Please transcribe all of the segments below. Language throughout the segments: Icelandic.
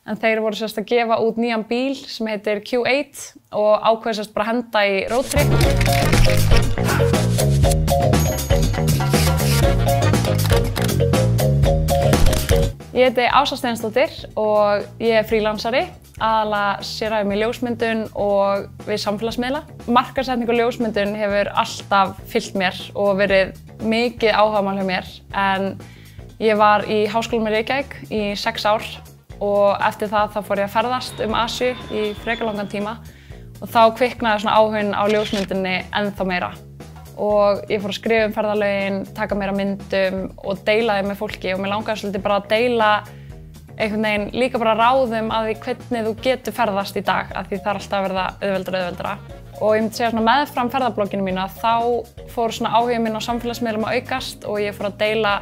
En þeir voru sérst að gefa út nýjan bíl sem heitir Q8 og ákveðu sérst bara að henda í roadtrip. Ég heiti Ása Steinsdóttir og ég er frílansari, aðalega sérhæfi mig í ljósmyndun og við samfélagsmiðla. Markaðssetning og ljósmyndun hefur alltaf fylgt mér og verið mikið áhugamál hjá mér, en ég var í Háskólanum í Reykjavík í 6 ár og eftir það þá fór ég að ferðast Asíu í frekar langan tíma og þá kviknaði svona áhuginn á ljósmyndunni ennþá meira. Og ég fór að skrifa ferðalögin, taka meira myndum og deila þeim með fólki og mér langaði svolítið bara að deila einhvern veginn líka bara ráðum að því hvernig þú getur ferðast í dag, af því það er alltaf að verða auðveldara. Og ég myndi segja svona meðfram ferðablogginu mína þá fór svona áhuginn minn á samfélagsmiðlum að aukast og ég fór að deila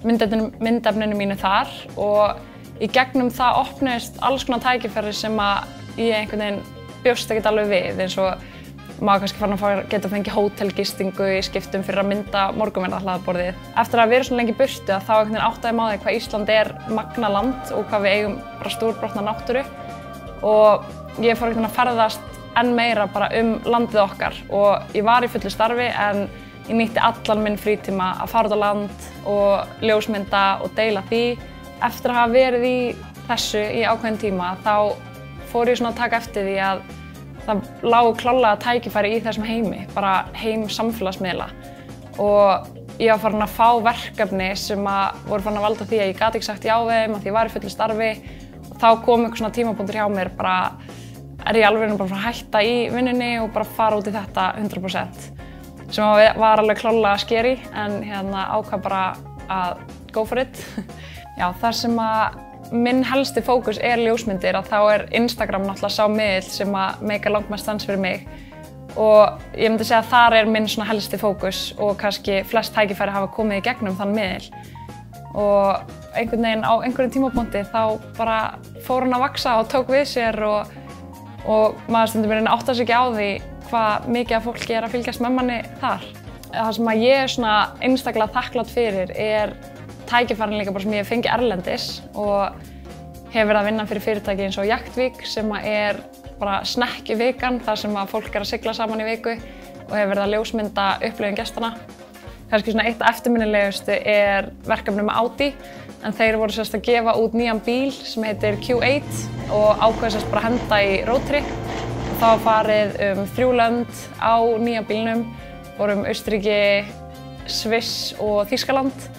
myndefninu mínu þar og í gegnum það opnuðist alls konar tækifæri sem að ég einhvern veginn bjóst ekkert alveg við, eins og maður kannski farin að geta fengið hótelgistingu í skiptum fyrir að mynda morgunverðarhlaðaborðið. Eftir að vera svona lengi í burtu þá einhvern veginn áttaði ég mig á því hvað Ísland er magnað land og hvað við eigum bara stórbrotna náttúru og ég fór einhvern veginn að ferðast enn meira bara landið okkar og ég var í fullu starfi en ég nýtti allan minn frítíma að fara út á land og ljósmynda og deila því. Eftir að hafa verið í þessu í ákveðin tíma þá fór ég svona að taka eftir því að það lágu klárlega tækifæri í þessum heimi, bara heim samfélagsmiðla. Og ég var farin að fá verkefni sem voru farin að valda því að ég gat ekki sagt já við þeim, að ég var í fullu starfi. Og þá kom einhver svona tímapunktur hjá mér, bara er ég alveg bara að hætta í vinnunni og bara fara út í þetta 100%. Sem var alveg klárlega scary, en ákvað bara að go for it. Já, þar sem að minn helsti fókus er ljósmyndir, að þá er Instagram náttúrulega sá miðill sem að meika langmest sens fyrir mig. Og ég myndi segja að þar er minn svona helsti fókus og kannski flest tækifæri hafa komið í gegnum þann miðill. Og einhvern veginn á einhverjum tímapunkti þá bara fór hann að vaxa og tók við sér og maður stundum áttar sig ekki á því hvað mikið af fólki er að fylgjast með manni þar. Það sem að ég er svona einstaklega þakklát fyrir er tækifærin líka bara sem ég hef fengið erlendis og hef verið að vinna fyrir fyrirtæki eins og Jaktvík sem er bara snekkivikan þar sem að fólk er að sigla saman í viku og hef verið að ljósmynda upplifun gestana. Kannski svona eitt eftirminnilegustu er verkefni með Audi, en þeir voru sérst að gefa út nýjan bíl sem heitir Q8 og ákveðu sérst bara að henda í roadtrip. Og þá var farið 3 lönd á nýja bílnum, vorum Austurríki, Sviss og Þýskaland.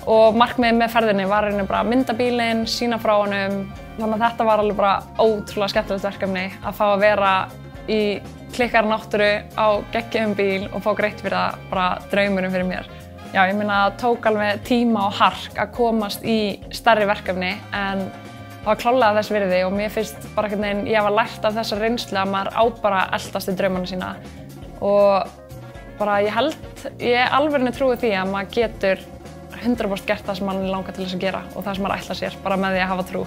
Og markmiðið með ferðinni var bara að mynda bílinn, sýna frá honum. Þannig að þetta var alveg bara ótrúlega skemmtilegt verkefni að fá að vera í klikkar náttúru á geggjuðum bíl og fá greitt fyrir það, bara draumurum fyrir mér. Já, ég meina það tók alveg tíma og hark að komast í stærri verkefni en það var klárlega þess virði og mér finnst bara einhvern veginn ég hafa lært af þessa reynslu að maður á bara að eltast í draumana sína. Og bara ég alveg trúi því að maður getur 100% gert það sem mann langar til þess að gera og það sem maður ætlar sér, bara með því að hafa trú.